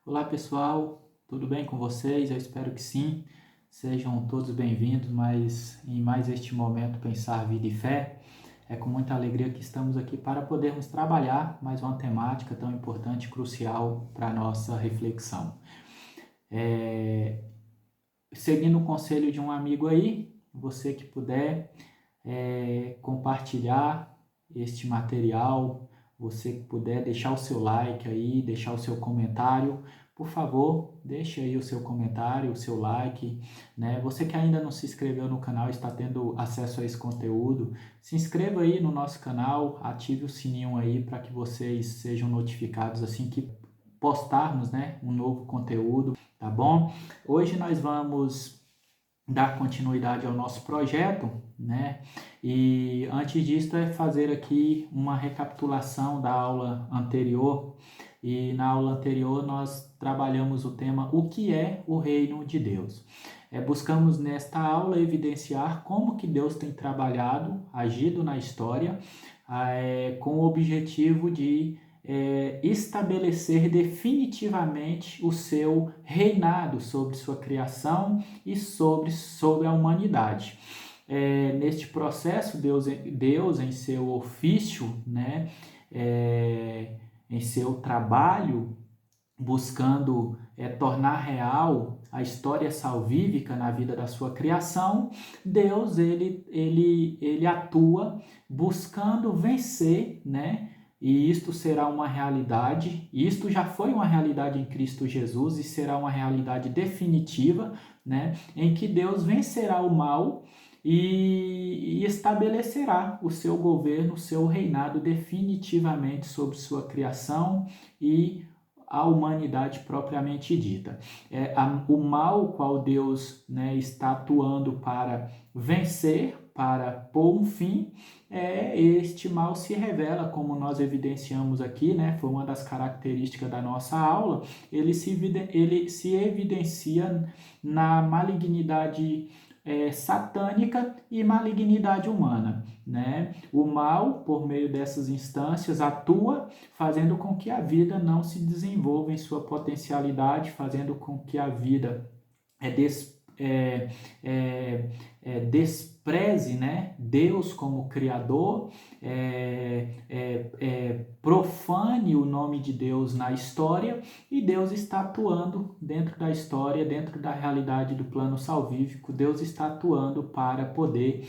Olá pessoal, tudo bem com vocês? Eu espero que sim. Sejam todos bem-vindos em mais este momento Pensar Vida e Fé. É com muita alegria que estamos aqui para podermos trabalhar mais uma temática tão importante e crucial para a nossa reflexão. Seguindo o conselho de um amigo aí, você que puder compartilhar este material, você que puder deixar o seu like aí, deixar o seu comentário, por favor, deixe aí o seu comentário, o seu like, né? Você que ainda não se inscreveu no canal, está tendo acesso a esse conteúdo, se inscreva aí no nosso canal, ative o sininho aí para que vocês sejam notificados assim que postarmos, né, um novo conteúdo, tá bom? Hoje nós vamos dar continuidade ao nosso projeto, né? E antes disso é fazer aqui uma recapitulação da aula anterior. E na aula anterior nós trabalhamos o tema o que é o reino de Deus. Buscamos nesta aula evidenciar como que Deus tem trabalhado, agido na história, com o objetivo de estabelecer definitivamente o seu reinado sobre sua criação e sobre a humanidade. Neste processo, Deus em seu ofício, né, em seu trabalho, buscando tornar real a história salvífica na vida da sua criação, Deus ele atua buscando vencer, né? E isto será uma realidade, isto já foi uma realidade em Cristo Jesus e será uma realidade definitiva, né? Em que Deus vencerá o mal e estabelecerá o seu governo, o seu reinado definitivamente sobre sua criação e a humanidade propriamente dita. O mal qual Deus, né, está atuando para vencer, para pôr um fim, este mal se revela, como nós evidenciamos aqui, né, foi uma das características da nossa aula, ele se evidencia na malignidade satânica e malignidade humana, né? O mal, por meio dessas instâncias, atua fazendo com que a vida não se desenvolva em sua potencialidade, fazendo com que a vida despreze, né, Deus como Criador, profane o nome de Deus na história, e Deus está atuando dentro da história, dentro da realidade do plano salvífico. Deus está atuando para poder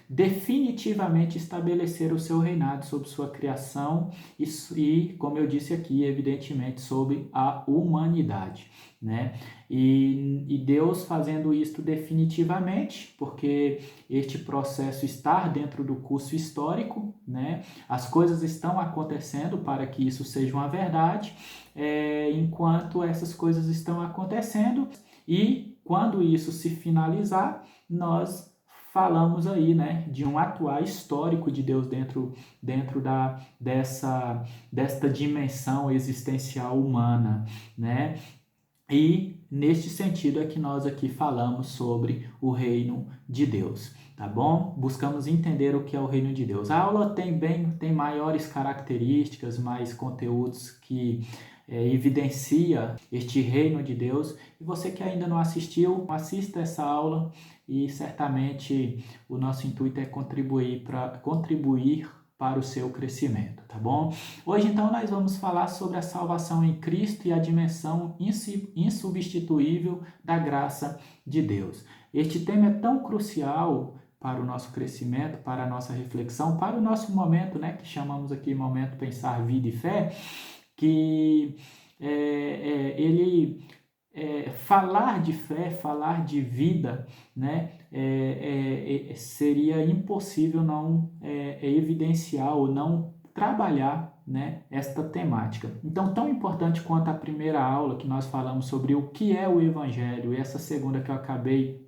definitivamente estabelecer o seu reinado sobre sua criação e, como eu disse aqui, evidentemente sobre a humanidade, né? E Deus fazendo isto definitivamente, porque este processo está dentro do curso histórico, né? As coisas estão acontecendo para que isso seja uma verdade, enquanto essas coisas estão acontecendo, e quando isso se finalizar, nós falamos aí, né, de um atuar histórico de Deus dentro desta dimensão existencial humana, né? E neste sentido é que nós aqui falamos sobre o reino de Deus, tá bom? Buscamos entender o que é o reino de Deus. A aula tem maiores características, mais conteúdos que evidencia este reino de Deus. E você que ainda não assistiu, assista essa aula, e certamente o nosso intuito é contribuir para o seu crescimento, tá bom? Hoje, então, nós vamos falar sobre a salvação em Cristo e a dimensão insubstituível da graça de Deus. Este tema é tão crucial para o nosso crescimento, para a nossa reflexão, para o nosso momento, né, que chamamos aqui Momento Pensar Vida e Fé, que falar de fé, falar de vida, né, seria impossível não evidenciar ou não trabalhar, né, esta temática. Então, tão importante quanto a primeira aula que nós falamos sobre o que é o Evangelho, e essa segunda que eu acabei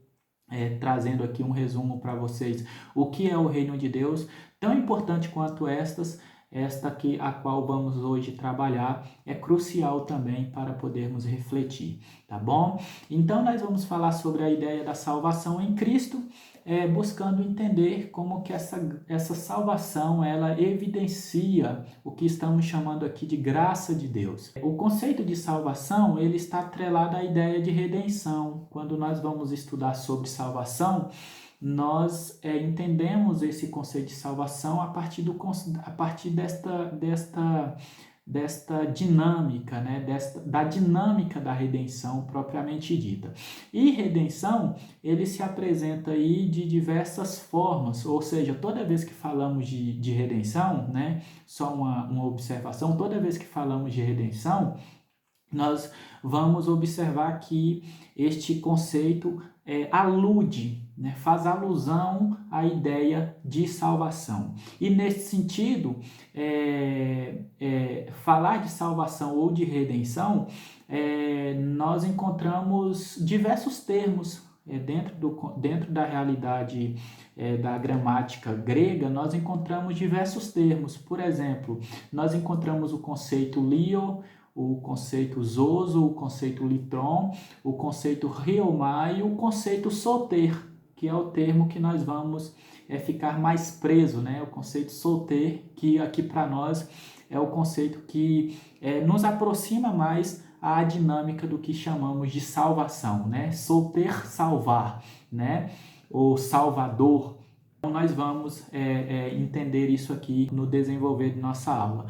trazendo aqui um resumo para vocês, o que é o reino de Deus, tão importante quanto estas, esta que a qual vamos hoje trabalhar é crucial também para podermos refletir, tá bom? Então nós vamos falar sobre a ideia da salvação em Cristo, buscando entender como que essa salvação ela evidencia o que estamos chamando aqui de graça de Deus. O conceito de salvação ele está atrelado à ideia de redenção. Quando nós vamos estudar sobre salvação, nós entendemos esse conceito de salvação a partir desta dinâmica, né? Da dinâmica da redenção propriamente dita. E redenção, ele se apresenta aí de diversas formas, ou seja, toda vez que falamos de redenção, né? Só uma observação, toda vez que falamos de redenção, nós vamos observar que este conceito alude, né, faz alusão à ideia de salvação. E nesse sentido, falar de salvação ou de redenção, nós encontramos diversos termos dentro da realidade da gramática grega, nós encontramos diversos termos. Por exemplo, nós encontramos o conceito lio, o conceito zoso, o conceito litron, o conceito riomai e o conceito soter, que é o termo que nós vamos ficar mais preso, né? O conceito soter, que aqui para nós é o conceito que nos aproxima mais à dinâmica do que chamamos de salvação, né? Soter, salvar, né? O salvador. Então, nós vamos entender isso aqui no desenvolver de nossa aula.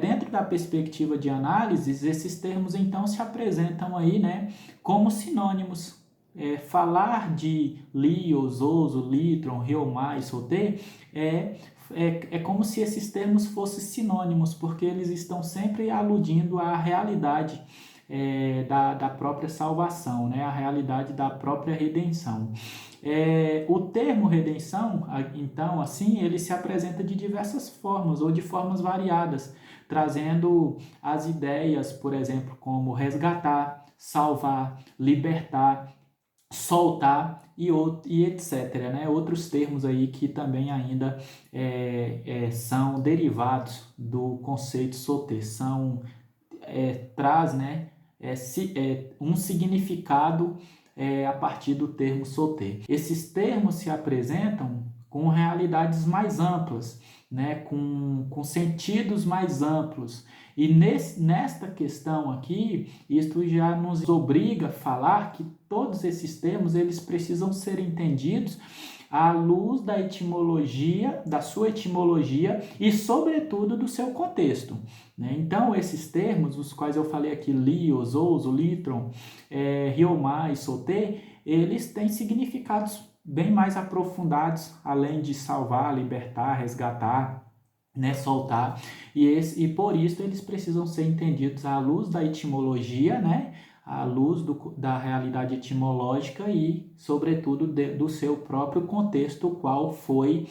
Dentro da perspectiva de análises, esses termos então se apresentam aí, né, como sinônimos. Falar de lio, zoso, litron, riomai, soter é como se esses termos fossem sinônimos, porque eles estão sempre aludindo à realidade da própria salvação, né? A realidade da própria redenção. O termo redenção, então, assim, ele se apresenta de diversas formas ou de formas variadas, trazendo as ideias, por exemplo, como resgatar, salvar, libertar, soltar e etc., né? Outros termos aí que também ainda são derivados do conceito soter, traz, né, um significado a partir do termo soter. Esses termos se apresentam com realidades mais amplas, né, com sentidos mais amplos. E nesta questão aqui, isto já nos obriga a falar que todos esses termos eles precisam ser entendidos à luz da etimologia, da sua etimologia e, sobretudo, do seu contexto, né? Então, esses termos, os quais eu falei aqui, lio, zoso, litron, riomai, soter, eles têm significados bem mais aprofundados, além de salvar, libertar, resgatar, né, soltar, e por isso eles precisam ser entendidos à luz da etimologia, né, à luz da realidade etimológica e, sobretudo, do seu próprio contexto, o qual foi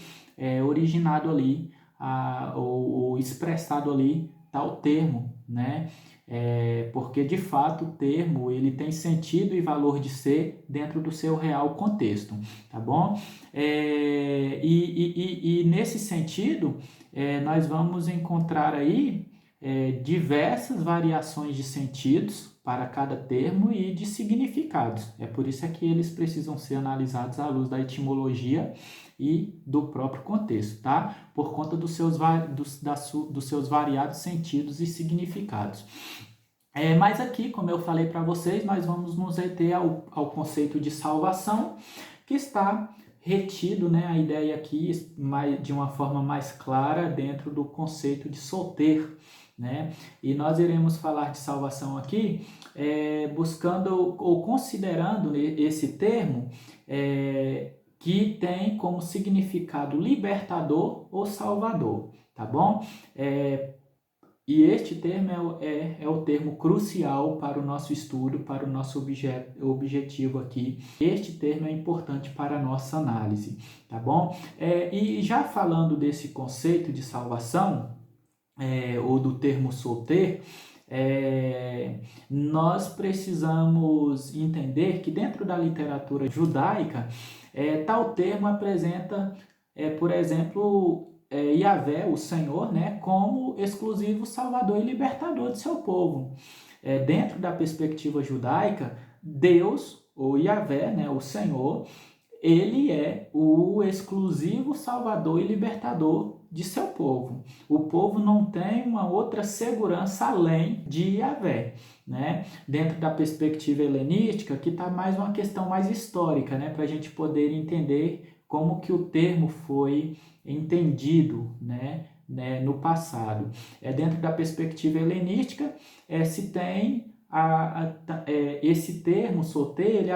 originado ali, ou expressado ali tal termo, né? Porque, de fato, o termo ele tem sentido e valor de ser dentro do seu real contexto, tá bom? E nesse sentido, nós vamos encontrar aí diversas variações de sentidos para cada termo e de significados. É por isso que eles precisam ser analisados à luz da etimologia e do próprio contexto, tá? Por conta dos seus variados sentidos e significados. Mas aqui, como eu falei para vocês, nós vamos nos reter ao conceito de salvação, que está retido, né, a ideia aqui de uma forma mais clara dentro do conceito de soter, né? E nós iremos falar de salvação aqui buscando ou considerando esse termo que tem como significado libertador ou salvador, tá bom? E este termo é o termo crucial para o nosso estudo, para o nosso objetivo aqui. Este termo é importante para a nossa análise, tá bom? E já falando desse conceito de salvação, ou do termo soter, nós precisamos entender que dentro da literatura judaica, tal termo apresenta, por exemplo, Yahvé, o Senhor, né, como exclusivo salvador e libertador de seu povo. Dentro da perspectiva judaica, Deus, ou Yahvé, né, o Senhor, ele é o exclusivo salvador e libertador de seu povo. O povo não tem uma outra segurança além de Yahvé, né? Dentro da perspectiva helenística, que está mais uma questão mais histórica, né? Para a gente poder entender como que o termo foi entendido, né? No passado. Dentro da perspectiva helenística, se tem esse termo soter, ele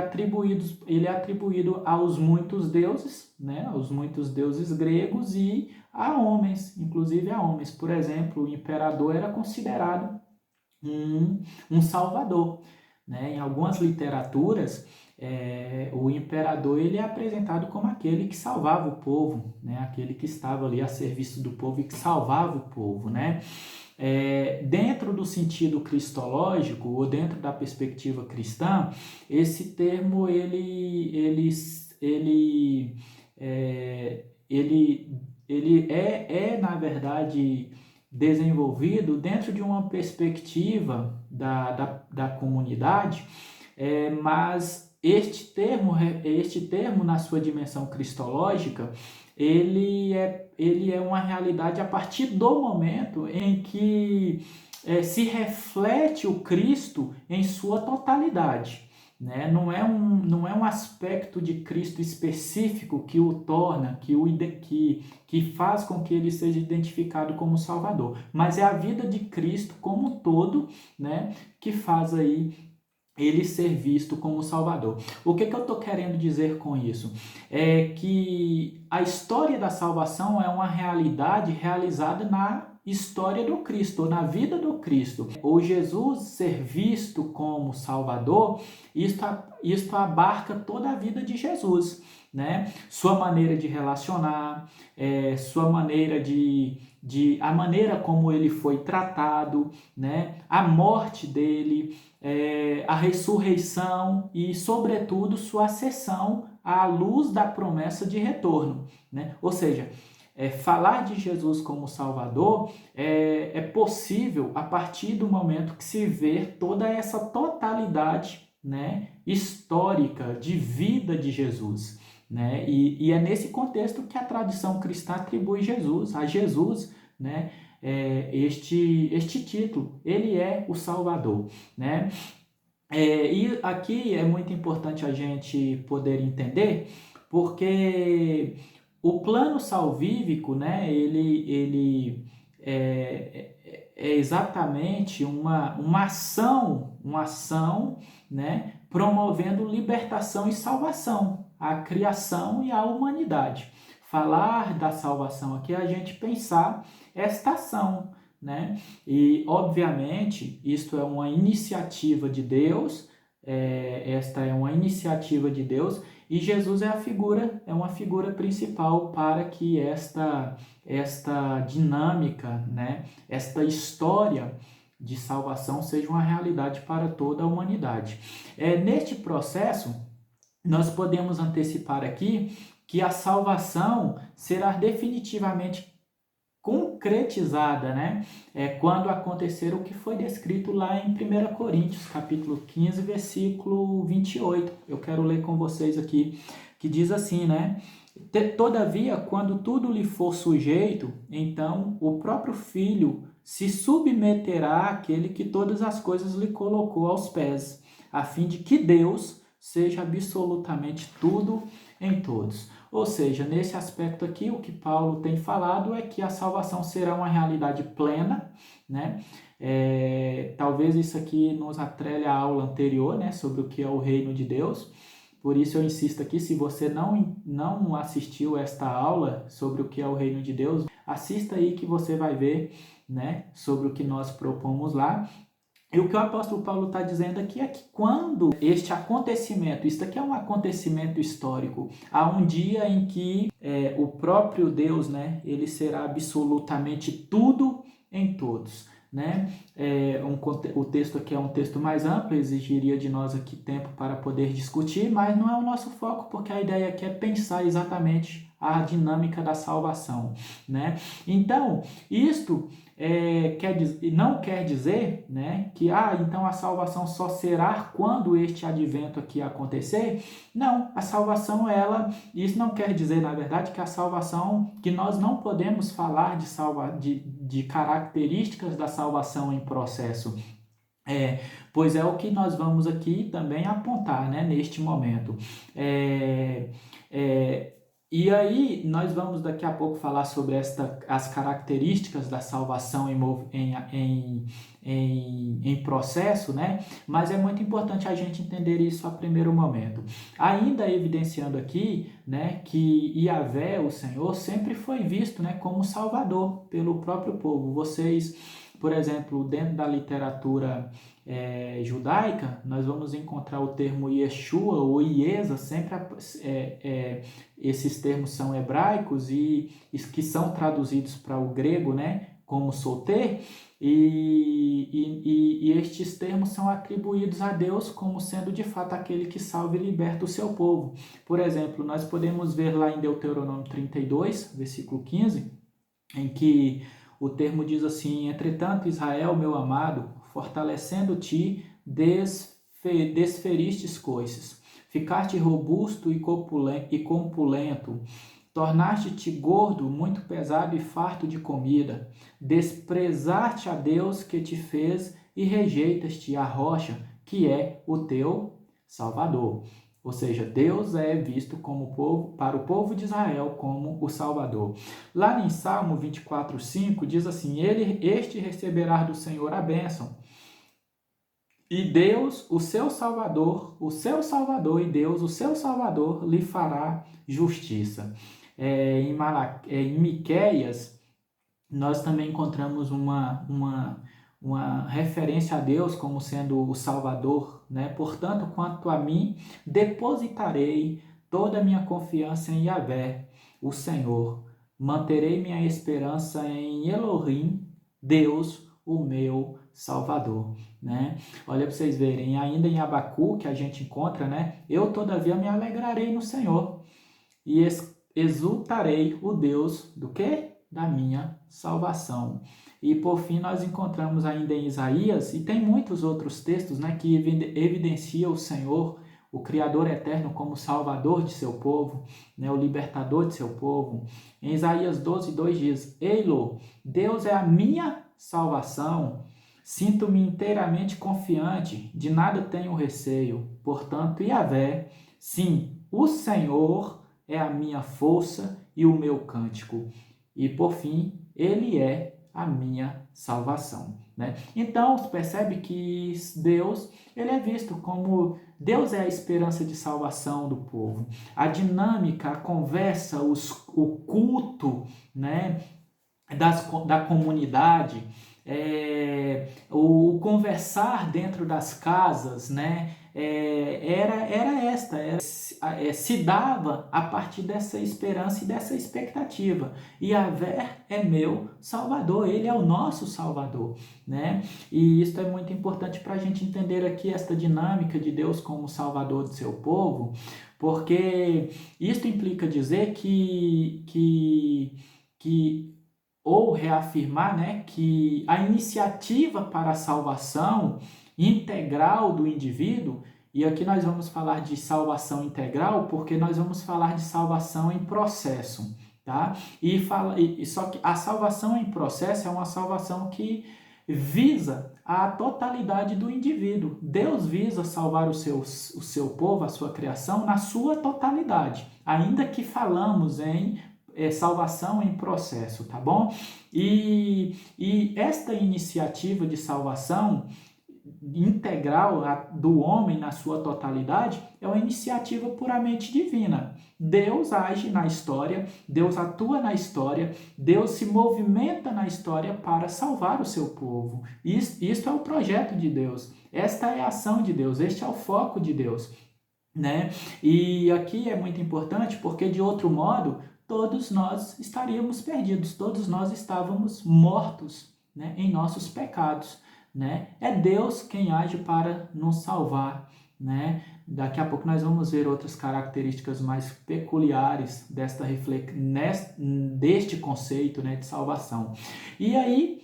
é atribuído aos muitos deuses, né, aos muitos deuses gregos e a homens, inclusive a homens. Por exemplo, o imperador era considerado um salvador, né? Em algumas literaturas, o imperador ele é apresentado como aquele que salvava o povo, né? Aquele que estava ali a serviço do povo e que salvava o povo, né? Dentro do sentido cristológico ou dentro da perspectiva cristã, esse termo ele na verdade desenvolvido dentro de uma perspectiva da comunidade, mas este termo na sua dimensão cristológica, ele é uma realidade a partir do momento em que se reflete o Cristo em sua totalidade. Né? Não é um aspecto de Cristo específico que o torna, que faz com que ele seja identificado como Salvador, mas é a vida de Cristo como um todo, né, que faz aí ele ser visto como Salvador. O que eu estou querendo dizer com isso? É que a história da salvação é uma realidade realizada na história do Cristo, na vida do Cristo. O Jesus ser visto como Salvador, isto abarca toda a vida de Jesus, né? Sua maneira de relacionar, sua maneira a maneira como ele foi tratado, né? A morte dele, a ressurreição e, sobretudo, sua ascensão à luz da promessa de retorno, né? Ou seja, falar de Jesus como Salvador é possível a partir do momento que se vê toda essa totalidade, né, histórica de vida de Jesus. Né? E é nesse contexto que a tradição cristã atribui a Jesus, né, este título. Ele é o Salvador. Né? E aqui é muito importante a gente poder entender, porque o plano salvífico, né, ele é exatamente uma ação, né, promovendo libertação e salvação, a criação e a humanidade. Falar da salvação aqui é a gente pensar esta ação, né? E, obviamente, isto é uma iniciativa de Deus, esta é uma iniciativa de Deus, e Jesus é uma figura principal para que esta dinâmica, né, esta história de salvação seja uma realidade para toda a humanidade. Neste processo, nós podemos antecipar aqui que a salvação será definitivamente concretizada, né? Quando acontecer o que foi descrito lá em 1 Coríntios, capítulo 15, versículo 28. Eu quero ler com vocês aqui, que diz assim, né? Todavia, quando tudo lhe for sujeito, então o próprio Filho se submeterá àquele que todas as coisas lhe colocou aos pés, a fim de que Deus seja absolutamente tudo em todos. Ou seja, nesse aspecto aqui, o que Paulo tem falado é que a salvação será uma realidade plena, né? Talvez isso aqui nos atrele à aula anterior, né, sobre o que é o reino de Deus. Por isso eu insisto aqui, se você não assistiu esta aula sobre o que é o reino de Deus, assista aí que você vai ver, né, sobre o que nós propomos lá. E o que o apóstolo Paulo está dizendo aqui é que quando este acontecimento, isso aqui é um acontecimento histórico, há um dia em que o próprio Deus, né, ele será absolutamente tudo em todos. Né? O texto aqui é um texto mais amplo, exigiria de nós aqui tempo para poder discutir, mas não é o nosso foco, porque a ideia aqui é pensar exatamente a dinâmica da salvação, né? Então, isto não quer dizer, né, que então a salvação só será quando este advento aqui acontecer. Não, a salvação, isso não quer dizer, na verdade, que a salvação, que nós não podemos falar de características da salvação em processo. Pois é o que nós vamos aqui também apontar, né, neste momento. E aí nós vamos daqui a pouco falar sobre as características da salvação em processo, né? Mas é muito importante a gente entender isso a primeiro momento. Ainda evidenciando aqui, né, que Yahvé, o Senhor, sempre foi visto, né, como Salvador pelo próprio povo. Vocês, por exemplo, dentro da literatura judaica, nós vamos encontrar o termo Yeshua ou Iesa, sempre esses termos são hebraicos e que são traduzidos para o grego, né, como soter, e estes termos são atribuídos a Deus como sendo de fato aquele que salva e liberta o seu povo. Por exemplo, nós podemos ver lá em Deuteronômio 32, versículo 15, em que o termo diz assim: entretanto, Israel, meu amado, fortalecendo-te, desferistes coices, ficaste robusto e compulento, tornaste-te gordo, muito pesado e farto de comida, desprezaste a Deus que te fez e rejeitas-te a rocha, que é o teu Salvador. Ou seja, Deus é visto para o povo de Israel como o Salvador. Lá em Salmo 24:5 diz assim: este receberá do Senhor a bênção. E Deus, o seu Salvador, e Deus, o seu Salvador, lhe fará justiça. Em Miqueias, nós também encontramos uma referência a Deus como sendo o Salvador, né? Portanto, quanto a mim, depositarei toda a minha confiança em Yahvé, o Senhor. Manterei minha esperança em Elohim, Deus, o meu Salvador, né? Olha para vocês verem, ainda em Abacu, que a gente encontra, né? Eu, todavia, me alegrarei no Senhor e exultarei o Deus do quê? Da minha salvação. E por fim nós encontramos ainda em Isaías, e tem muitos outros textos, né, que evidenciam o Senhor, o Criador eterno, como Salvador de seu povo, né, o libertador de seu povo. Em Isaías 12:2 diz: Eilo, Deus é a minha salvação, sinto-me inteiramente confiante, de nada tenho receio. Portanto, Yahvé, sim, o Senhor é a minha força e o meu cântico. E por fim, ele é a minha salvação, né? Então, percebe que Deus, ele é visto como Deus é a esperança de salvação do povo. A dinâmica, a conversa, o culto, né, da comunidade, o conversar dentro das casas, né, se dava a partir dessa esperança e dessa expectativa. E Yahvé é meu Salvador, ele é o nosso Salvador, né? E isso é muito importante para a gente entender aqui esta dinâmica de Deus como Salvador de seu povo, porque isso implica dizer ou reafirmar, né, que a iniciativa para a salvação integral do indivíduo, e aqui nós vamos falar de salvação integral porque nós vamos falar de salvação em processo, tá? Só que a salvação em processo é uma salvação que visa a totalidade do indivíduo. Deus visa salvar o seu povo, a sua criação, na sua totalidade, ainda que falamos em salvação em processo, tá bom? E esta iniciativa de salvação integral do homem na sua totalidade é uma iniciativa puramente divina. Deus age na história, Deus atua na história, Deus se movimenta na história para salvar o seu povo. Isso é o projeto de Deus, esta é a ação de Deus, este é o foco de Deus, né? E aqui é muito importante porque, de outro modo, todos nós estaríamos perdidos, todos nós estávamos mortos, né, em nossos pecados, né? É Deus quem age para nos salvar, né? Daqui a pouco nós vamos ver outras características mais peculiares deste conceito, né, de salvação. E aí,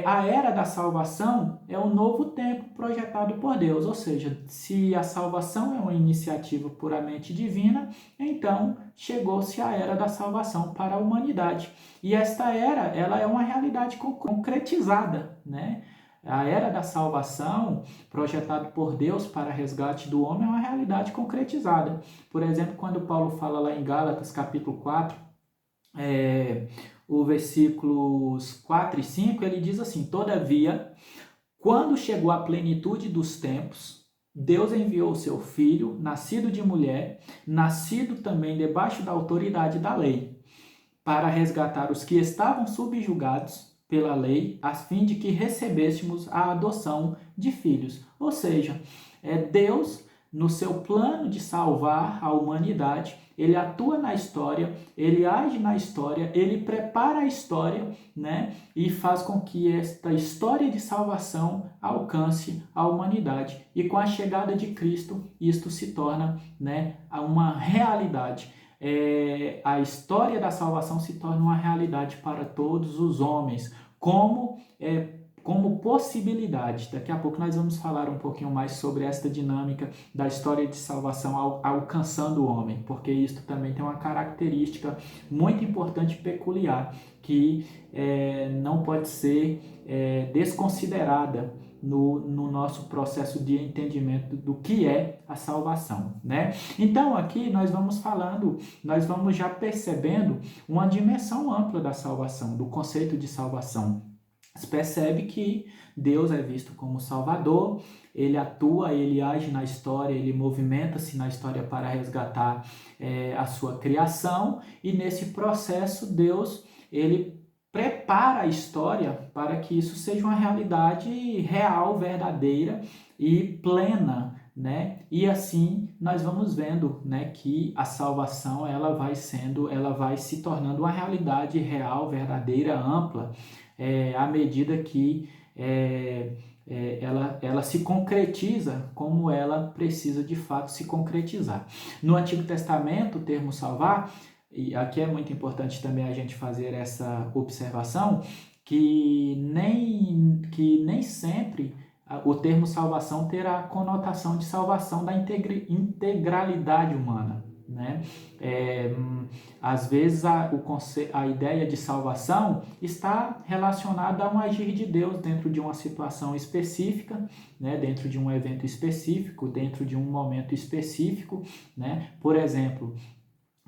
a era da salvação é um novo tempo projetado por Deus, ou seja, se a salvação é uma iniciativa puramente divina, então chegou-se a era da salvação para a humanidade. E esta era, ela é uma realidade concretizada, né? A era da salvação, projetado por Deus para resgate do homem, é uma realidade concretizada. Por exemplo, quando Paulo fala lá em Gálatas, capítulo 4, o versículos 4 e 5, ele diz assim: todavia, quando chegou a plenitude dos tempos, Deus enviou o seu Filho, nascido de mulher, nascido também debaixo da autoridade da lei, para resgatar os que estavam subjugados pela lei, a fim de que recebêssemos a adoção de filhos. Ou seja, Deus, no seu plano de salvar a humanidade, ele atua na história, ele age na história, ele prepara a história, né? E faz com que esta história de salvação alcance a humanidade. E com a chegada de Cristo, isto se torna, né, uma realidade. A história da salvação se torna uma realidade para todos os homens, como possibilidade. Daqui a pouco nós vamos falar um pouquinho mais sobre esta dinâmica da história de salvação alcançando o homem, porque isso também tem uma característica muito importante e peculiar, que não pode ser desconsiderada no nosso processo de entendimento do que é a salvação, né? Então aqui nós vamos já percebendo uma dimensão ampla da salvação, do conceito de salvação. Você percebe que Deus é visto como Salvador, ele atua, ele age na história, ele movimenta-se na história para resgatar a sua criação, e nesse processo Deus, ele prepara a história para que isso seja uma realidade real, verdadeira e plena, né? E assim nós vamos vendo, né, que a salvação ela vai se tornando uma realidade real, verdadeira, ampla, à medida que ela se concretiza como ela precisa de fato se concretizar. No Antigo Testamento, o termo salvar, e aqui é muito importante também a gente fazer essa observação, que nem sempre o termo salvação terá a conotação de salvação da integralidade humana, né? Às vezes a ideia de salvação está relacionada a um agir de Deus dentro de uma situação específica, né? Dentro de um evento específico, dentro de um momento específico, né? Por exemplo,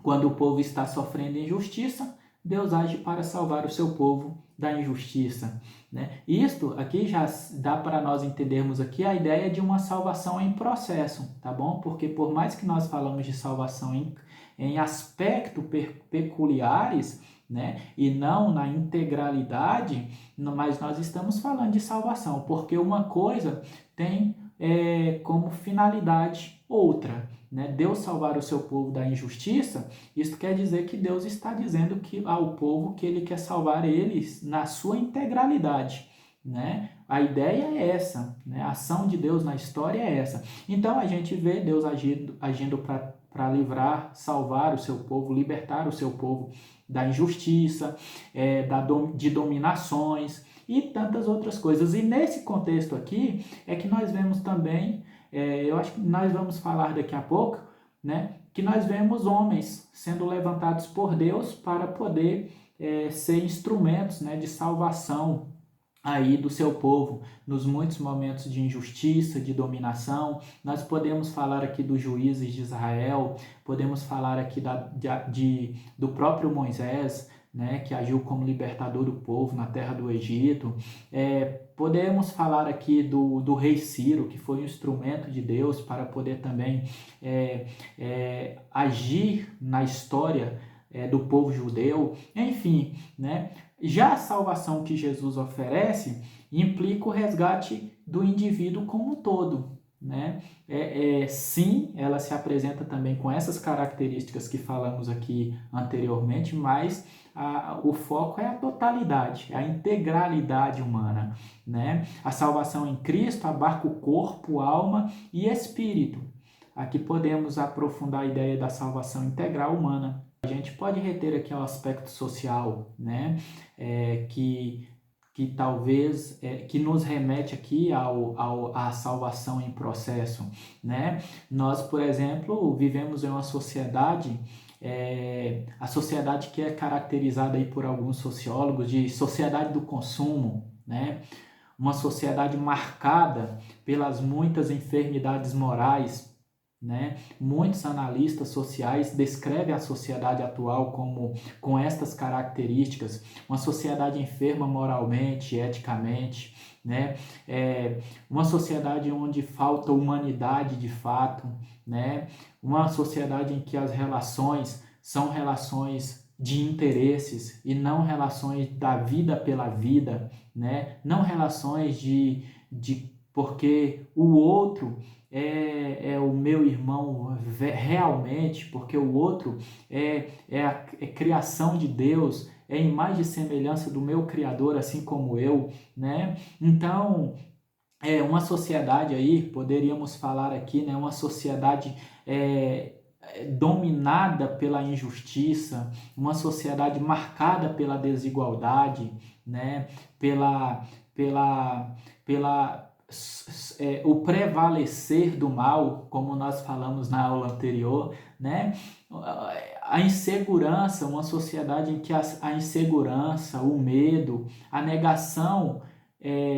quando o povo está sofrendo injustiça, Deus age para salvar o seu povo da injustiça, né? Isto aqui já dá para nós entendermos aqui a ideia de uma salvação em processo, tá bom? Porque por mais que nós falamos de salvação em aspectos peculiares, né, e não na integralidade, mas nós estamos falando de salvação, porque uma coisa tem como finalidade outra, né? Deus salvar o seu povo da injustiça, isso quer dizer que Deus está dizendo ao povo que ele quer salvar eles na sua integralidade, né? A ideia é essa, né? A ação de Deus na história é essa. Então a gente vê Deus agindo para livrar, salvar o seu povo, libertar o seu povo da injustiça, de dominações e tantas outras coisas. E nesse contexto aqui é que nós vemos também, eu acho que nós vamos falar daqui a pouco, né, que nós vemos homens sendo levantados por Deus para poder ser instrumentos, né, de salvação aí do seu povo, nos muitos momentos de injustiça, de dominação. Nós podemos falar aqui dos juízes de Israel, podemos falar aqui do próprio Moisés, né, que agiu como libertador do povo na terra do Egito. Podemos falar aqui do rei Ciro, que foi um instrumento de Deus para poder também agir na história do povo judeu. Enfim, né? Já a salvação que Jesus oferece implica o resgate do indivíduo como um todo, né? Sim, ela se apresenta também com essas características que falamos aqui anteriormente, mas o foco é a totalidade, é a integralidade humana, né? A salvação em Cristo abarca o corpo, alma e espírito. Aqui podemos aprofundar a ideia da salvação integral humana. A gente pode reter aqui o aspecto social, né? Que talvez que nos remete aqui à salvação em processo, né? Nós, por exemplo, vivemos em uma sociedade, a sociedade que é caracterizada aí por alguns sociólogos de sociedade do consumo, né? Uma sociedade marcada pelas muitas enfermidades morais, né? Muitos analistas sociais descrevem a sociedade atual como com estas características, uma sociedade enferma moralmente, eticamente, né? Uma sociedade onde falta humanidade de fato, né? Uma sociedade em que as relações são relações de interesses e não relações da vida pela vida, né? Não relações de porque o outro é o meu irmão realmente, porque o outro é criação de Deus, é imagem e semelhança do meu Criador, assim como eu, né? Então, uma sociedade aí, poderíamos falar aqui, né? Uma sociedade dominada pela injustiça, uma sociedade marcada pela desigualdade, né? Pela, pela, pela o prevalecer do mal, como nós falamos na aula anterior, né? A insegurança, uma sociedade em que a insegurança, o medo, a negação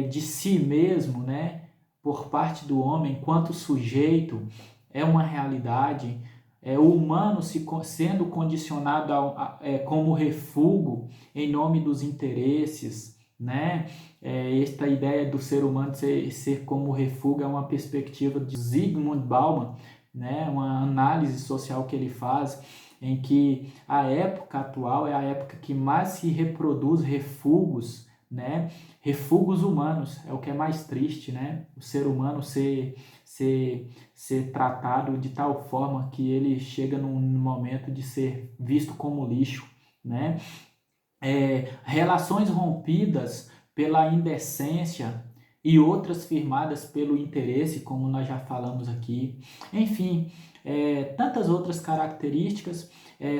de si mesmo, né, por parte do homem, enquanto sujeito, é uma realidade. O humano sendo condicionado como refúgio em nome dos interesses, né? Esta ideia do ser humano ser como refúgio é uma perspectiva de Zygmunt Bauman, né? Uma análise social que ele faz, em que a época atual é a época que mais se reproduz refúgios, né? Refúgios humanos, é o que é mais triste, né? O ser humano ser tratado de tal forma que ele chega num momento de ser visto como lixo, né? Relações rompidas pela indecência e outras firmadas pelo interesse, como nós já falamos aqui. Enfim, tantas outras características,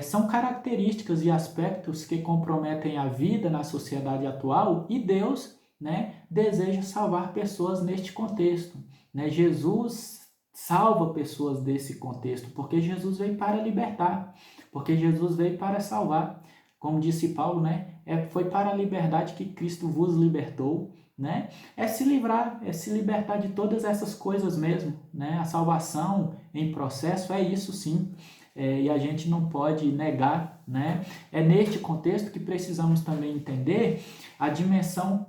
são características e aspectos que comprometem a vida na sociedade atual e Deus, né, deseja salvar pessoas neste contexto, né? Jesus salva pessoas desse contexto, porque Jesus veio para libertar, porque Jesus veio para salvar. Como disse Paulo, né? Foi para a liberdade que Cristo vos libertou, né? É se libertar de todas essas coisas mesmo, né? A salvação em processo é isso sim, e a gente não pode negar, né? É neste contexto que precisamos também entender a dimensão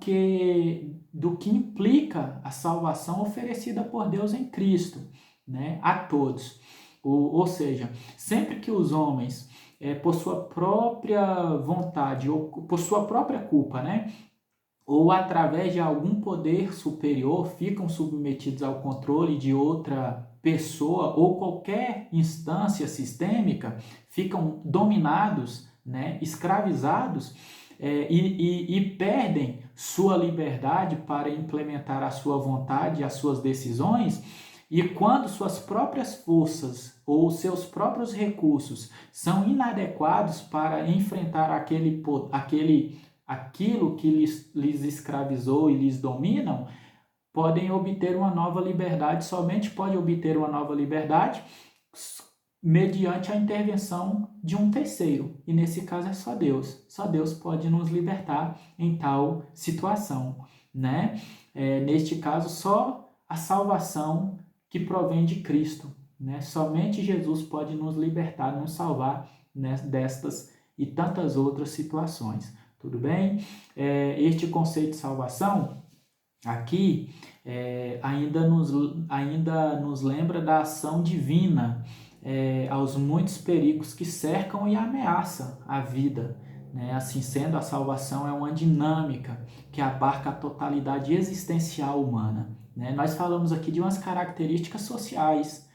do que implica a salvação oferecida por Deus em Cristo, né? A todos. Ou seja, sempre que os homens por sua própria vontade ou por sua própria culpa, né? Ou através de algum poder superior, ficam submetidos ao controle de outra pessoa ou qualquer instância sistêmica, ficam dominados, né? Escravizados e perdem sua liberdade para implementar a sua vontade, as suas decisões. E quando suas próprias forças ou seus próprios recursos são inadequados para enfrentar aquilo que lhes escravizou e lhes dominam, podem obter uma nova liberdade, somente pode obter uma nova liberdade mediante a intervenção de um terceiro, e nesse caso é só Deus. Só Deus pode nos libertar em tal situação, né? Neste caso, só a salvação que provém de Cristo, né? Somente Jesus pode nos libertar, nos salvar, né, destas e tantas outras situações. Tudo bem? Este conceito de salvação aqui ainda nos lembra da ação divina aos muitos perigos que cercam e ameaçam a vida, né? Assim sendo, a salvação é uma dinâmica que abarca a totalidade existencial humana, né? Nós falamos aqui de umas características sociais,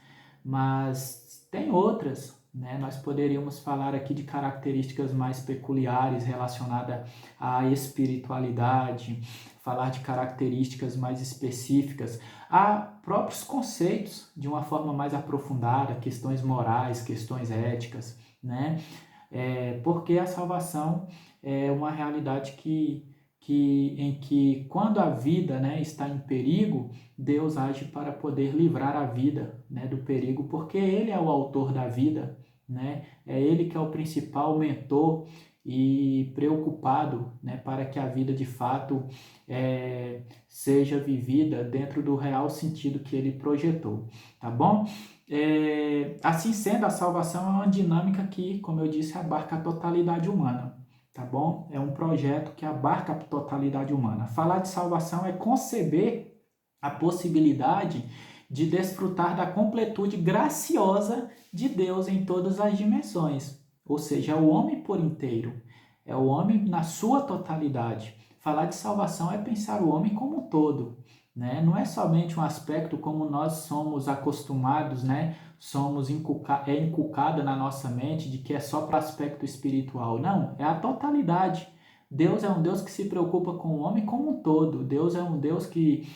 mas tem outras, né? Nós poderíamos falar aqui de características mais peculiares relacionadas à espiritualidade, falar de características mais específicas, há próprios conceitos de uma forma mais aprofundada, questões morais, questões éticas, né? Porque a salvação é uma realidade em que quando a vida, né, está em perigo, Deus age para poder livrar a vida, né, do perigo, porque Ele é o autor da vida, né? É Ele que é o principal mentor e preocupado, né, para que a vida de fato seja vivida dentro do real sentido que Ele projetou, tá bom? Assim sendo, a salvação é uma dinâmica que, como eu disse, abarca a totalidade humana, tá bom? É um projeto que abarca a totalidade humana. Falar de salvação é conceber a possibilidade de desfrutar da completude graciosa de Deus em todas as dimensões, ou seja, é o homem por inteiro, é o homem na sua totalidade. Falar de salvação é pensar o homem como um todo, né? Não é somente um aspecto como nós somos acostumados, né? É inculcada na nossa mente de que é só para o aspecto espiritual. Não, é a totalidade. Deus é um Deus que se preocupa com o homem como um todo. Deus é um Deus que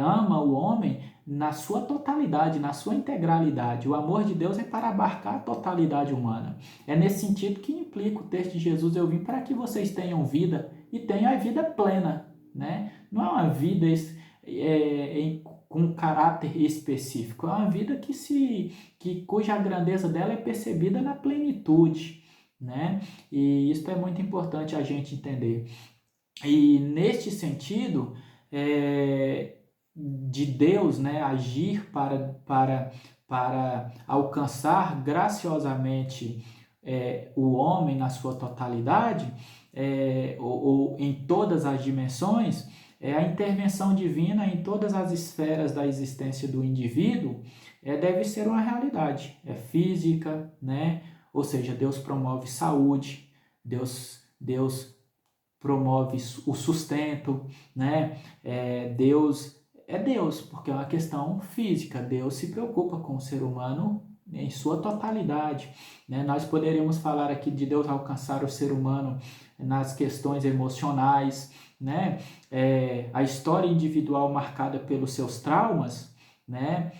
ama o homem na sua totalidade, na sua integralidade. O amor de Deus é para abarcar a totalidade humana. É nesse sentido que implica o texto de Jesus: eu vim para que vocês tenham vida e tenham a vida plena, né? Não é uma vida com caráter específico, é uma vida cuja grandeza dela é percebida na plenitude, né? E isso é muito importante a gente entender. E neste sentido, de Deus, né, agir para alcançar graciosamente o homem na sua totalidade, ou em todas as dimensões, a intervenção divina em todas as esferas da existência do indivíduo deve ser uma realidade. É física, né? Ou seja, Deus promove saúde, Deus promove o sustento, né? Deus é Deus, porque é uma questão física. Deus se preocupa com o ser humano em sua totalidade, né? Nós poderíamos falar aqui de Deus alcançar o ser humano nas questões emocionais, né? A história individual marcada pelos seus traumas, né?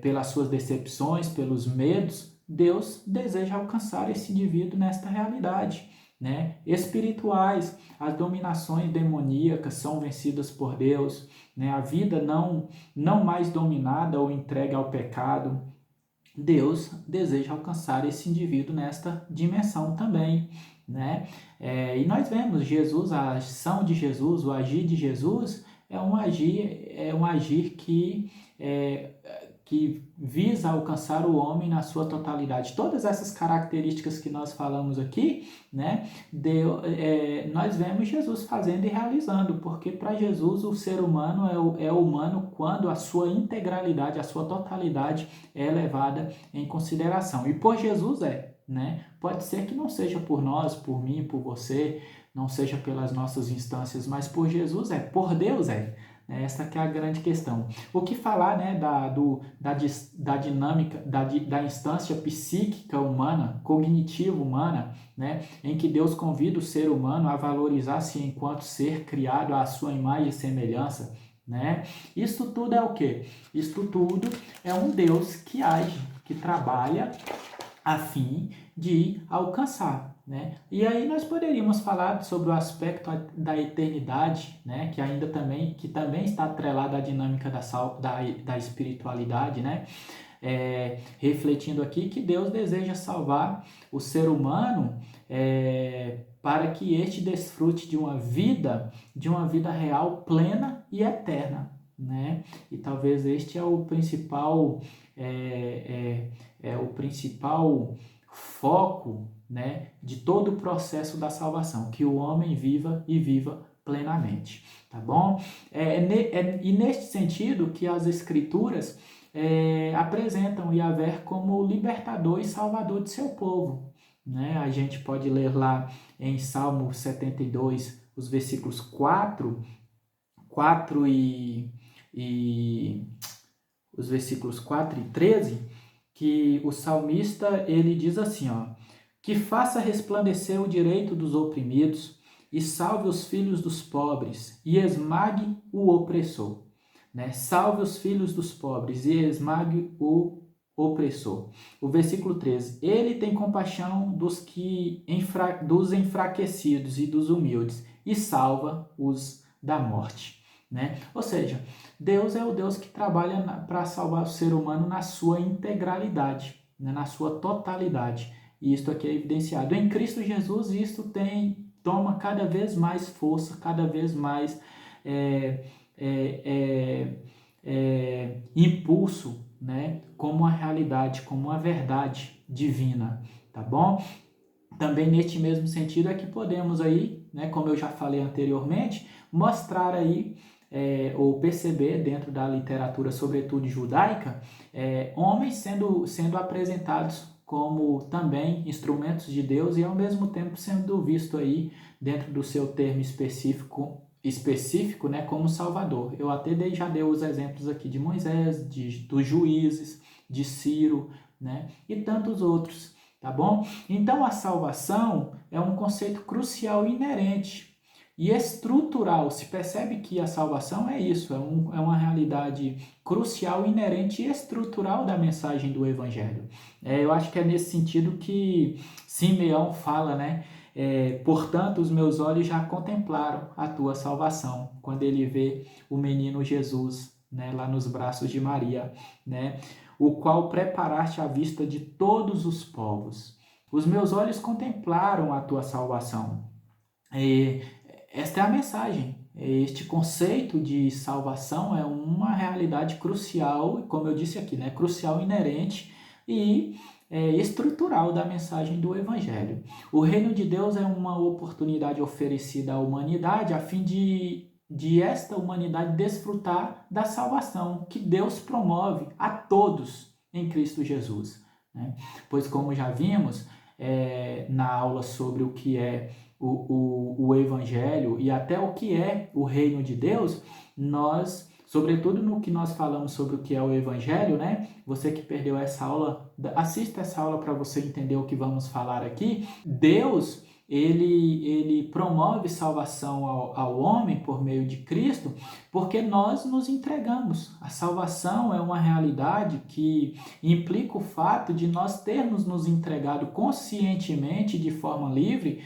Pelas suas decepções, pelos medos. Deus deseja alcançar esse indivíduo nesta realidade, né? Espirituais, as dominações demoníacas são vencidas por Deus, né? A vida não mais dominada ou entregue ao pecado. Deus deseja alcançar esse indivíduo nesta dimensão também, né? E nós vemos Jesus, a ação de Jesus, o agir de Jesus é um agir que visa alcançar o homem na sua totalidade. Todas essas características que nós falamos aqui, né, nós vemos Jesus fazendo e realizando, porque para Jesus o ser humano é humano quando a sua integralidade, a sua totalidade é levada em consideração. E por Jesus né? Pode ser que não seja por nós, por mim, por você, não seja pelas nossas instâncias, mas por Jesus por Deus Essa que é a grande questão. O que falar, né, da dinâmica, da instância psíquica humana, cognitiva humana, né, em que Deus convida o ser humano a valorizar-se enquanto ser criado à sua imagem e semelhança, né? Isso tudo é o quê? Isso tudo é um Deus que age, que trabalha a fim de alcançar, né? E aí nós poderíamos falar sobre o aspecto da eternidade, né? Que também está atrelado à dinâmica da espiritualidade, né? Refletindo aqui que Deus deseja salvar o ser humano para que este desfrute de uma vida real, plena e eterna, né? E talvez este é o principal o principal foco, né, de todo o processo da salvação, que o homem viva e viva plenamente, tá bom? E neste sentido que as escrituras apresentam Yahvé como libertador e salvador de seu povo, né? A gente pode ler lá em Salmo 72, os versículos 4 e e os versículos 4 e 13, que o salmista ele diz assim, ó, que faça resplandecer o direito dos oprimidos e salve os filhos dos pobres e esmague o opressor. Né? Salve os filhos dos pobres e esmague o opressor. O versículo 13, ele tem compaixão dos enfraquecidos e dos humildes e salva os da morte. Né? Ou seja, Deus é o Deus que trabalha para salvar o ser humano na sua integralidade, né? Na sua totalidade. E isto aqui é evidenciado. Em Cristo Jesus, isto toma cada vez mais força, cada vez mais impulso, né? Como uma realidade, como uma verdade divina, tá bom? Também neste mesmo sentido é que podemos aí, né, como eu já falei anteriormente, mostrar aí ou perceber dentro da literatura, sobretudo judaica, homens sendo apresentados como também instrumentos de Deus e ao mesmo tempo sendo visto aí dentro do seu termo específico, né, como Salvador. Eu até já dei os exemplos aqui de Moisés, dos juízes, de Ciro, né, e tantos outros, tá bom? Então a salvação é um conceito crucial e inerente e estrutural. Se percebe que a salvação é isso, é uma realidade crucial, inerente e estrutural da mensagem do Evangelho. Eu acho que é nesse sentido que Simeão fala, né? Portanto, os meus olhos já contemplaram a tua salvação, quando ele vê o menino Jesus, né, lá nos braços de Maria, né, o qual preparaste à vista de todos os povos. Os meus olhos contemplaram a tua salvação. Esta é a mensagem. Este conceito de salvação é uma realidade crucial, como eu disse aqui, né, crucial, inerente e estrutural da mensagem do Evangelho. O reino de Deus é uma oportunidade oferecida à humanidade a fim de esta humanidade desfrutar da salvação que Deus promove a todos em Cristo Jesus. Né? Pois, como já vimos na aula sobre o que é o Evangelho e até o que é o reino de Deus, nós, sobretudo no que nós falamos sobre o que é o Evangelho, né? Você que perdeu essa aula, assista essa aula para você entender o que vamos falar aqui. Deus, ele promove salvação ao homem por meio de Cristo, porque nós nos entregamos. A salvação é uma realidade que implica o fato de nós termos nos entregado conscientemente, de forma livre,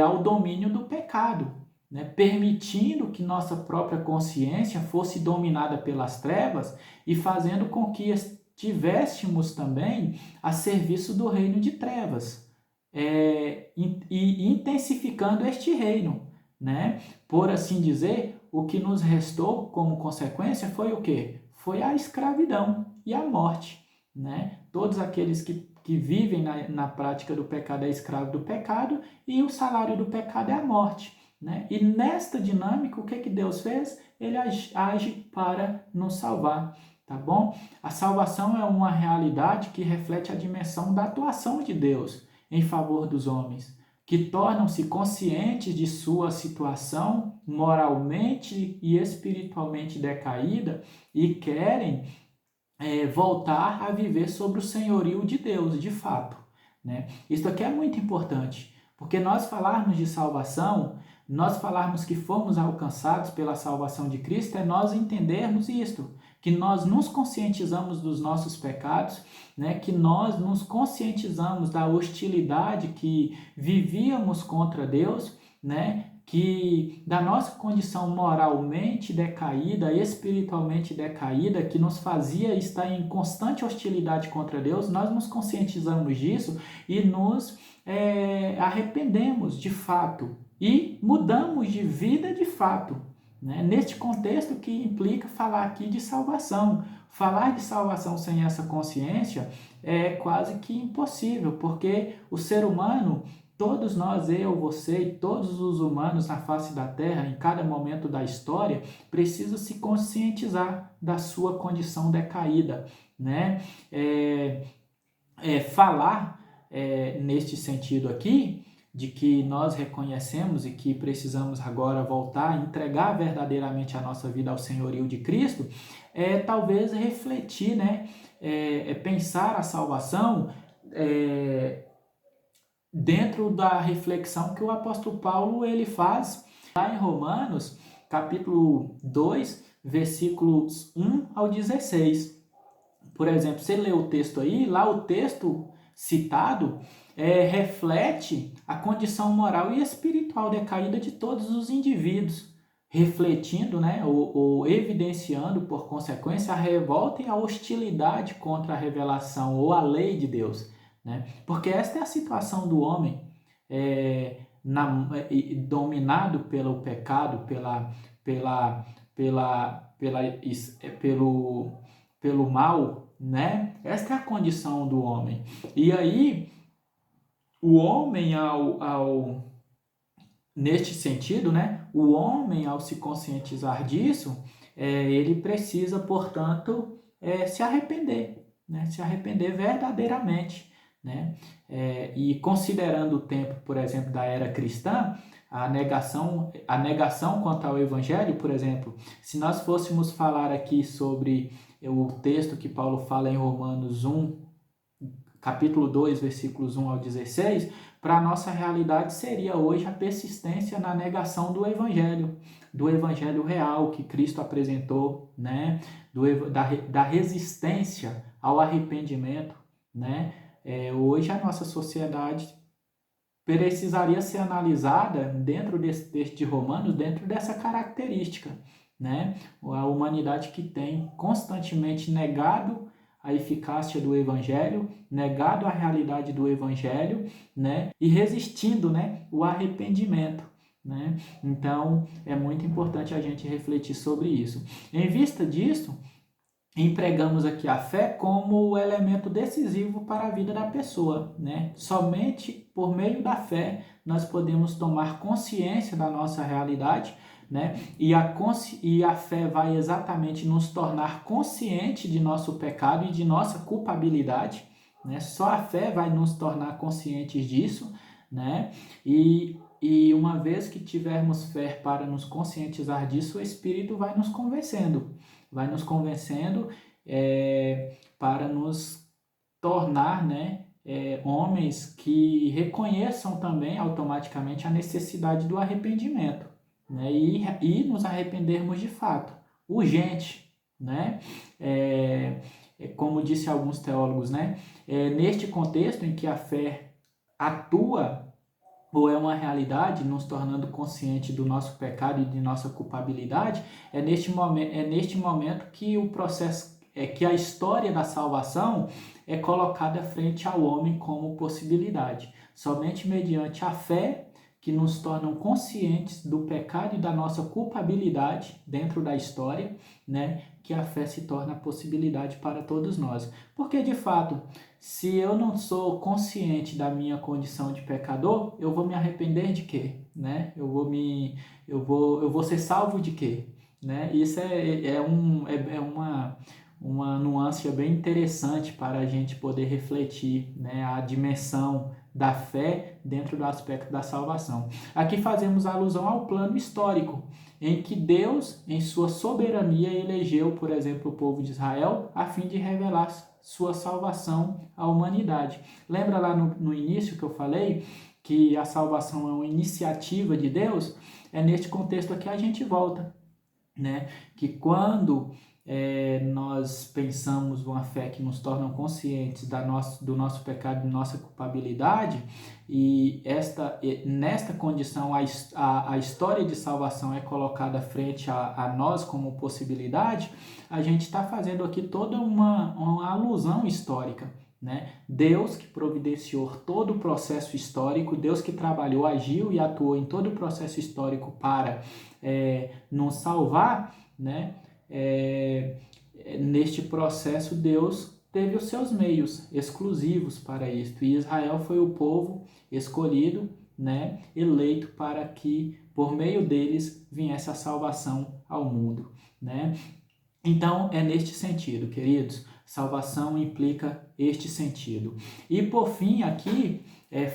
ao domínio do pecado, né? Permitindo que nossa própria consciência fosse dominada pelas trevas e fazendo com que estivéssemos também a serviço do reino de trevas, e intensificando este reino, né? Por assim dizer, o que nos restou como consequência foi o quê? Foi a escravidão e a morte, né? Todos aqueles que vivem na prática do pecado é escravo do pecado e o salário do pecado é a morte, né? E nesta dinâmica, o que Deus fez? Ele age para nos salvar, tá bom? A salvação é uma realidade que reflete a dimensão da atuação de Deus em favor dos homens, que tornam-se conscientes de sua situação moralmente e espiritualmente decaída e querem voltar a viver sobre o senhorio de Deus, de fato, né? Isso aqui é muito importante, porque nós falarmos de salvação, nós falarmos que fomos alcançados pela salvação de Cristo, é nós entendermos isto, que nós nos conscientizamos dos nossos pecados, né? Que nós nos conscientizamos da hostilidade que vivíamos contra Deus, né? Que da nossa condição moralmente decaída, espiritualmente decaída, que nos fazia estar em constante hostilidade contra Deus, nós nos conscientizamos disso e nos arrependemos de fato e mudamos de vida de fato, né? Neste contexto que implica falar aqui de salvação. Falar de salvação sem essa consciência é quase que impossível, porque o ser humano, todos nós, eu, você e todos os humanos na face da Terra, em cada momento da história, precisam se conscientizar da sua condição decaída, né? Falar neste sentido aqui de que nós reconhecemos e que precisamos agora voltar a entregar verdadeiramente a nossa vida ao senhorio de Cristo, talvez refletir, né? Pensar a salvação dentro da reflexão que o apóstolo Paulo ele faz lá em Romanos, capítulo 2, versículos 1 ao 16. Por exemplo, você lê o texto aí, lá o texto citado reflete a condição moral e espiritual decaída de todos os indivíduos, refletindo, né, ou evidenciando, por consequência, a revolta e a hostilidade contra a revelação ou a lei de Deus. Né? Porque esta é a situação do homem dominado pelo pecado, pelo mal, né? Esta é a condição do homem. E aí, o homem, neste sentido, né? O homem, ao se conscientizar disso, ele precisa, portanto, se arrepender, né? Se arrepender verdadeiramente, né? E considerando o tempo, por exemplo, da era cristã, a negação quanto ao evangelho, por exemplo, se nós fôssemos falar aqui sobre o texto que Paulo fala em Romanos 1, capítulo 2, versículos 1 ao 16, para a nossa realidade seria hoje a persistência na negação do evangelho real que Cristo apresentou, né? Da resistência ao arrependimento, né? Hoje a nossa sociedade precisaria ser analisada dentro desse texto de Romanos, dentro dessa característica, né? A humanidade que tem constantemente negado a eficácia do Evangelho, negado a realidade do Evangelho, né? E resistindo, né? O arrependimento, né? Então, é muito importante a gente refletir sobre isso. Em vista disso, empregamos aqui a fé como o elemento decisivo para a vida da pessoa, né? Somente por meio da fé nós podemos tomar consciência da nossa realidade, né? E a fé vai exatamente nos tornar consciente de nosso pecado e de nossa culpabilidade, né? Só a fé vai nos tornar conscientes disso, né? E uma vez que tivermos fé para nos conscientizar disso, o Espírito vai nos convencendo para nos tornar, né, homens que reconheçam também automaticamente a necessidade do arrependimento, né, e nos arrependermos de fato, urgente, né, como disse alguns teólogos, né, neste contexto em que a fé atua ou é uma realidade, nos tornando consciente do nosso pecado e de nossa culpabilidade, é neste momento que o processo, que a história da salvação é colocada frente ao homem como possibilidade. Somente mediante a fé que nos tornam conscientes do pecado e da nossa culpabilidade dentro da história, né, que a fé se torna possibilidade para todos nós. Porque, de fato, se eu não sou consciente da minha condição de pecador, eu vou me arrepender de quê? Né? Eu vou ser salvo de quê? Né? Isso uma nuance bem interessante para a gente poder refletir, né, a dimensão da fé dentro do aspecto da salvação. Aqui fazemos alusão ao plano histórico, em que Deus, em sua soberania, elegeu, por exemplo, o povo de Israel, a fim de revelar sua salvação à humanidade. Lembra lá no início que eu falei que a salvação é uma iniciativa de Deus? É neste contexto aqui a gente volta, né? Que quando nós pensamos uma fé que nos torna conscientes do nosso pecado e nossa culpabilidade, e nesta condição a história de salvação é colocada frente a nós como possibilidade, a gente está fazendo aqui toda uma alusão histórica. Né? Deus que providenciou todo o processo histórico, Deus que trabalhou, agiu e atuou em todo o processo histórico para nos salvar, né? Neste processo Deus teve os seus meios exclusivos para isto, e Israel foi o povo escolhido, né, eleito para que por meio deles viesse a salvação ao mundo, né? Então é neste sentido, queridos, Salvação implica este sentido. E por fim, aqui,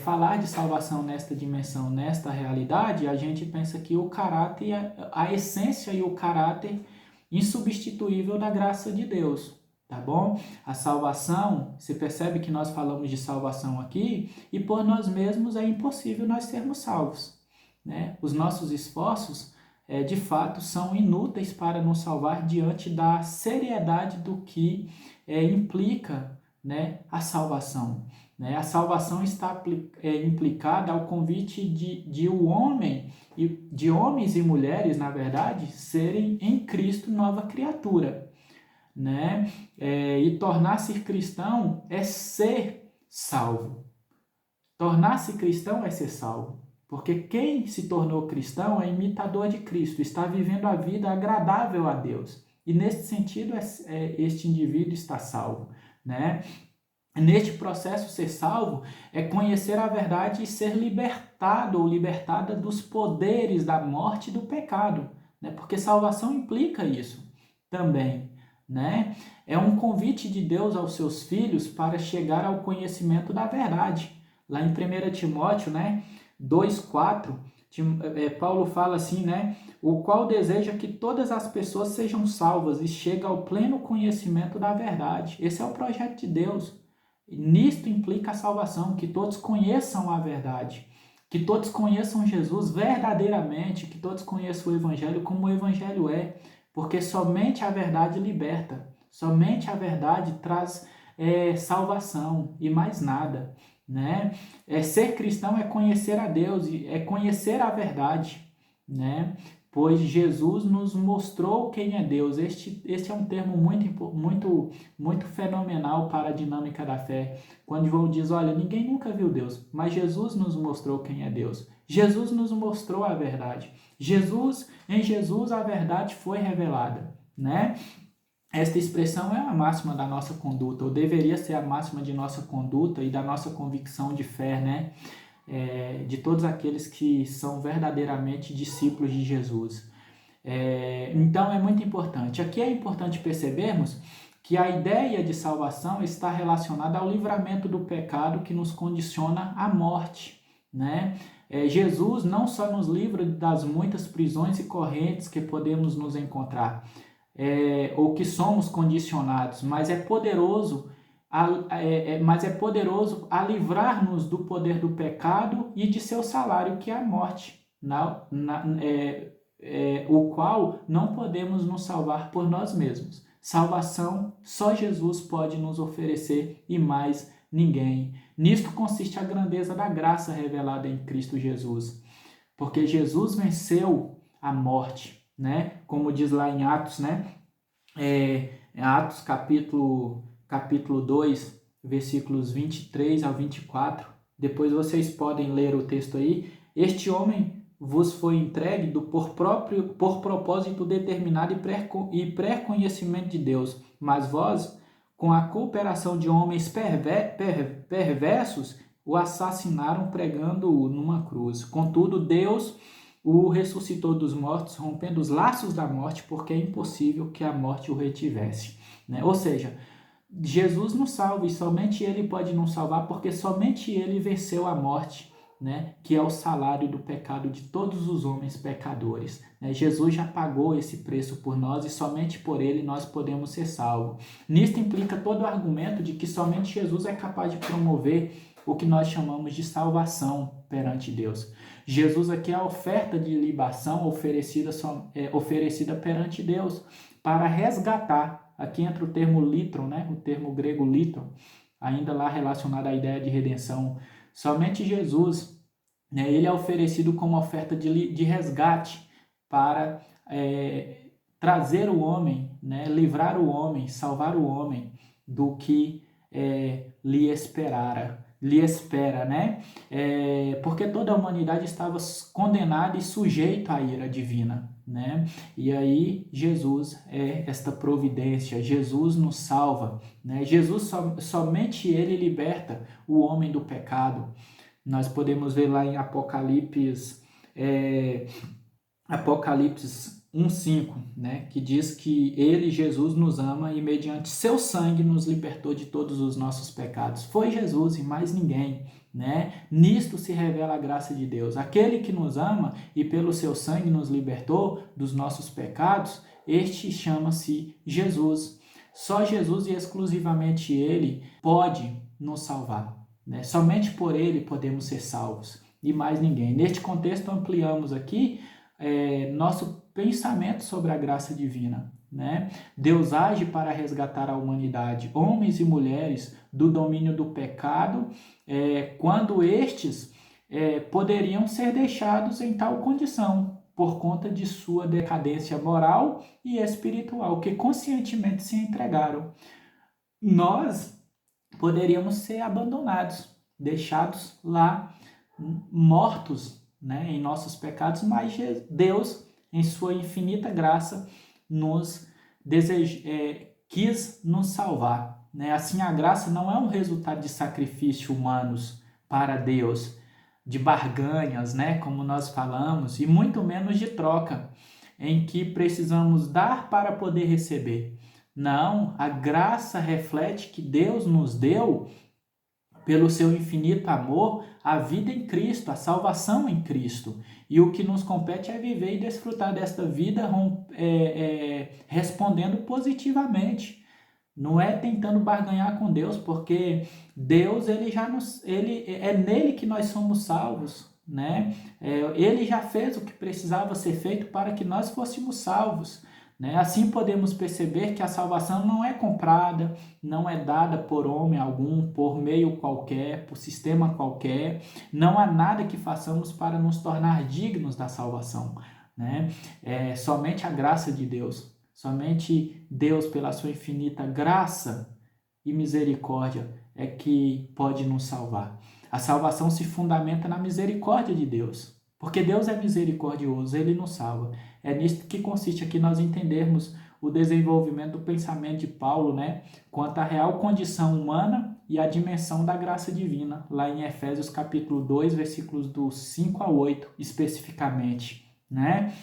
falar de salvação nesta dimensão, nesta realidade, a gente pensa que o caráter, a essência e o caráter insubstituível da graça de Deus, tá bom? A salvação, você percebe que nós falamos de salvação aqui, e por nós mesmos é impossível nós sermos salvos, né? Os nossos esforços, de fato, são inúteis para nos salvar diante da seriedade do que implica, né, a salvação. Né? A salvação está implicada ao convite de o homem, de homens e mulheres, na verdade, serem em Cristo nova criatura. Né? E tornar-se cristão é ser salvo. Tornar-se cristão é ser salvo. Porque quem se tornou cristão é imitador de Cristo, está vivendo a vida agradável a Deus. E nesse sentido, este indivíduo está salvo. Né? Neste processo, ser salvo é conhecer a verdade e ser libertado ou libertada dos poderes da morte e do pecado. Né? Porque salvação implica isso também. Né? É um convite de Deus aos seus filhos para chegar ao conhecimento da verdade. Lá em 1 Timóteo, né, 2,4, Paulo fala assim, né, o qual deseja que todas as pessoas sejam salvas e cheguem ao pleno conhecimento da verdade. Esse é o projeto de Deus. Nisto implica a salvação, que todos conheçam a verdade, que todos conheçam Jesus verdadeiramente, que todos conheçam o Evangelho como o Evangelho é, porque somente a verdade liberta, somente a verdade traz salvação e mais nada. Né? Ser cristão é conhecer a Deus, é conhecer a verdade, né? Pois Jesus nos mostrou quem é Deus. Este é um termo muito fenomenal para a dinâmica da fé. Quando João diz, olha, ninguém nunca viu Deus, mas Jesus nos mostrou quem é Deus. Jesus nos mostrou a verdade. Em Jesus a verdade foi revelada, né? Esta expressão é a máxima da nossa conduta, ou deveria ser a máxima de nossa conduta e da nossa convicção de fé, né? De todos aqueles que são verdadeiramente discípulos de Jesus. Então é muito importante. Aqui é importante percebermos que a ideia de salvação está relacionada ao livramento do pecado que nos condiciona à morte, né? Jesus não só nos livra das muitas prisões e correntes que podemos nos encontrar, ou que somos condicionados, mas é poderoso a livrar-nos do poder do pecado e de seu salário, que é a morte, o qual não podemos nos salvar por nós mesmos. Salvação só Jesus pode nos oferecer e mais ninguém. Nisto consiste a grandeza da graça revelada em Cristo Jesus, porque Jesus venceu a morte, né? Como diz lá em Atos, né? Atos capítulo 2, versículos 23 ao 24. Depois vocês podem ler o texto aí. Este homem vos foi entregue por propósito determinado e pré-conhecimento de Deus, mas vós, com a cooperação de homens perversos, o assassinaram pregando-o numa cruz. Contudo, Deus o ressuscitou dos mortos, rompendo os laços da morte, porque é impossível que a morte o retivesse. Né? Ou seja, Jesus nos salva e somente Ele pode nos salvar, porque somente Ele venceu a morte, né? Que é o salário do pecado de todos os homens pecadores. Né? Jesus já pagou esse preço por nós e somente por Ele nós podemos ser salvos. Nisto implica todo o argumento de que somente Jesus é capaz de promover o que nós chamamos de salvação perante Deus. Jesus aqui é a oferta de libação oferecida perante Deus para resgatar. Aqui entra o termo litron, né? O termo grego litron, ainda lá relacionado à ideia de redenção. Somente Jesus, né? Ele é oferecido como oferta de resgate para trazer o homem, né? Livrar o homem, salvar o homem do que lhe espera, né? Porque toda a humanidade estava condenada e sujeita à ira divina, né? E aí Jesus é esta providência, Jesus nos salva, né? Jesus somente Ele liberta o homem do pecado. Nós podemos ver lá em Apocalipse 1:5, né, que diz que ele, Jesus, nos ama e mediante seu sangue nos libertou de todos os nossos pecados. Foi Jesus e mais ninguém, né? Nisto se revela a graça de Deus. Aquele que nos ama e pelo seu sangue nos libertou dos nossos pecados, este chama-se Jesus. Só Jesus e exclusivamente ele pode nos salvar, né? Somente por ele podemos ser salvos e mais ninguém. Neste contexto, ampliamos aqui nosso pensamento sobre a graça divina, né? Deus age para resgatar a humanidade, homens e mulheres, do domínio do pecado, quando estes poderiam ser deixados em tal condição, por conta de sua decadência moral e espiritual, que conscientemente se entregaram. Nós poderíamos ser abandonados, deixados lá, mortos, né, em nossos pecados, mas Deus, em sua infinita graça, quis nos salvar, né? Assim, a graça não é um resultado de sacrifício humanos para Deus, de barganhas, né, como nós falamos, e muito menos de troca, em que precisamos dar para poder receber. Não, a graça reflete que Deus nos deu, pelo seu infinito amor, a vida em Cristo, a salvação em Cristo. E o que nos compete é viver e desfrutar desta vida respondendo positivamente. Não é tentando barganhar com Deus, porque Deus, ele é nele que nós somos salvos, né? Ele já fez o que precisava ser feito para que nós fôssemos salvos, né? Assim podemos perceber que a salvação não é comprada, não é dada por homem algum, por meio qualquer, por sistema qualquer. Não há nada que façamos para nos tornar dignos da salvação, né? É somente a graça de Deus. Somente Deus, pela sua infinita graça e misericórdia, é que pode nos salvar. A salvação se fundamenta na misericórdia de Deus, porque Deus é misericordioso, Ele nos salva. É nisto que consiste aqui nós entendermos o desenvolvimento do pensamento de Paulo, né, quanto à real condição humana e a dimensão da graça divina, lá em Efésios capítulo 2, versículos do 5 a 8, especificamente, né?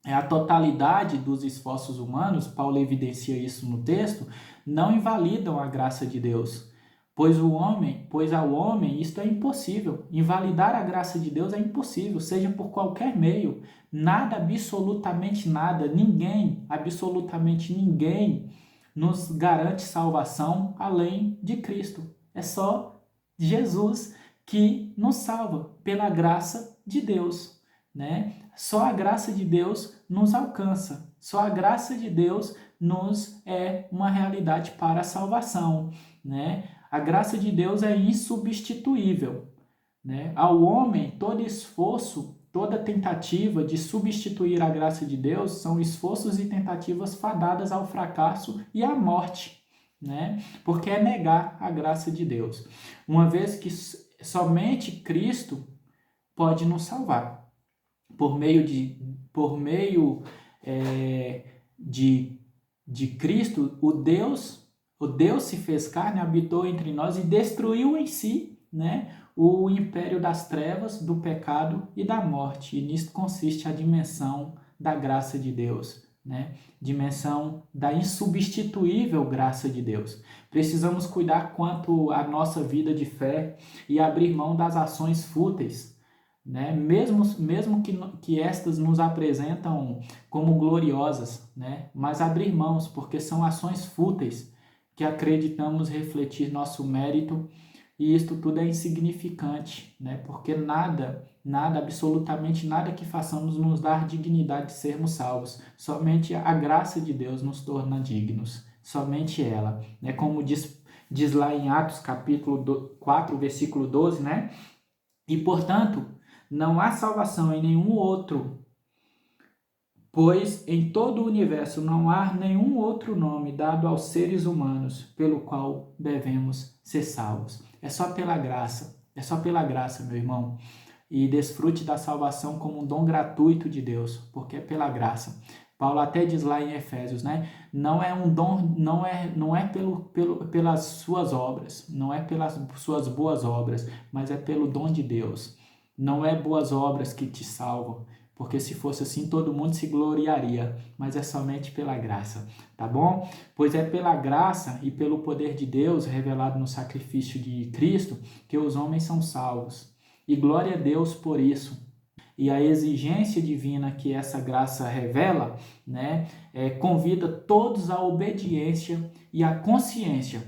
A totalidade dos esforços humanos, Paulo evidencia isso no texto, não invalidam a graça de Deus. Pois ao homem isto é impossível. Invalidar a graça de Deus é impossível, seja por qualquer meio. Nada, absolutamente nada, ninguém, absolutamente ninguém nos garante salvação além de Cristo. É só Jesus que nos salva pela graça de Deus, né? Só a graça de Deus nos alcança. Só a graça de Deus nos é uma realidade para a salvação, né? A graça de Deus é insubstituível, né? Ao homem, todo esforço, toda tentativa de substituir a graça de Deus são esforços e tentativas fadadas ao fracasso e à morte, né? Porque é negar a graça de Deus. Uma vez que somente Cristo pode nos salvar. Por meio de Cristo, o Deus se fez carne, habitou entre nós e destruiu em si, né, o império das trevas, do pecado e da morte. E nisto consiste a dimensão da graça de Deus, né? Dimensão da insubstituível graça de Deus. Precisamos cuidar quanto à nossa vida de fé e abrir mão das ações fúteis, né? Mesmo que estas nos apresentam como gloriosas, né? Mas abrir mãos, porque são ações fúteis que acreditamos refletir nosso mérito, e isto tudo é insignificante, né? Porque nada, absolutamente nada que façamos nos dá dignidade de sermos salvos. Somente a graça de Deus nos torna dignos, somente ela, né? Como diz lá em Atos capítulo 4, versículo 12, né? E, portanto, não há salvação em nenhum outro, pois em todo o universo não há nenhum outro nome dado aos seres humanos pelo qual devemos ser salvos. É só pela graça, meu irmão. E desfrute da salvação como um dom gratuito de Deus, porque é pela graça. Paulo até diz lá em Efésios, né? Não é um dom, não é pelas suas obras, não é pelas suas boas obras, mas é pelo dom de Deus. Não é boas obras que te salvam, porque se fosse assim todo mundo se gloriaria, mas é somente pela graça, tá bom? Pois é pela graça e pelo poder de Deus revelado no sacrifício de Cristo que os homens são salvos. E glória a Deus por isso. E a exigência divina que essa graça revela, né, convida todos à obediência e à consciência.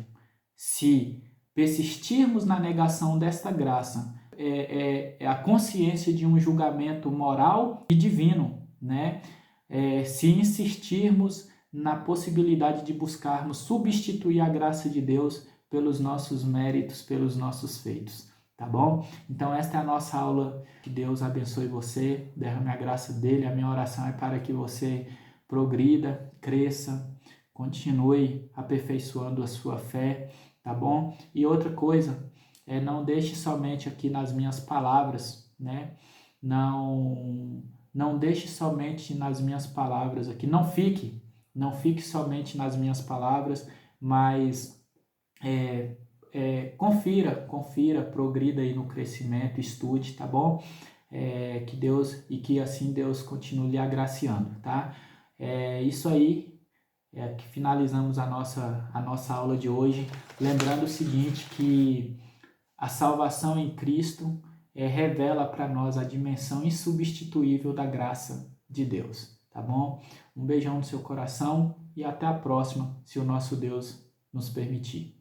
Se persistirmos na negação desta graça, é a consciência de um julgamento moral e divino, né? Se insistirmos na possibilidade de buscarmos substituir a graça de Deus pelos nossos méritos, pelos nossos feitos, tá bom? Então esta é a nossa aula. Que Deus abençoe você, derrame a graça dele. A minha oração é para que você progrida, cresça, continue aperfeiçoando a sua fé, tá bom? E outra coisa, não deixe somente aqui nas minhas palavras, né? Não deixe somente nas minhas palavras aqui, não fique somente nas minhas palavras, mas confira, progrida aí no crescimento, estude, tá bom? Que Deus, e que assim Deus continue lhe agraciando, tá? Isso aí, que finalizamos a nossa aula de hoje, lembrando o seguinte, que a salvação em Cristo revela para nós a dimensão insubstituível da graça de Deus, tá bom? Um beijão no seu coração e até a próxima, se o nosso Deus nos permitir.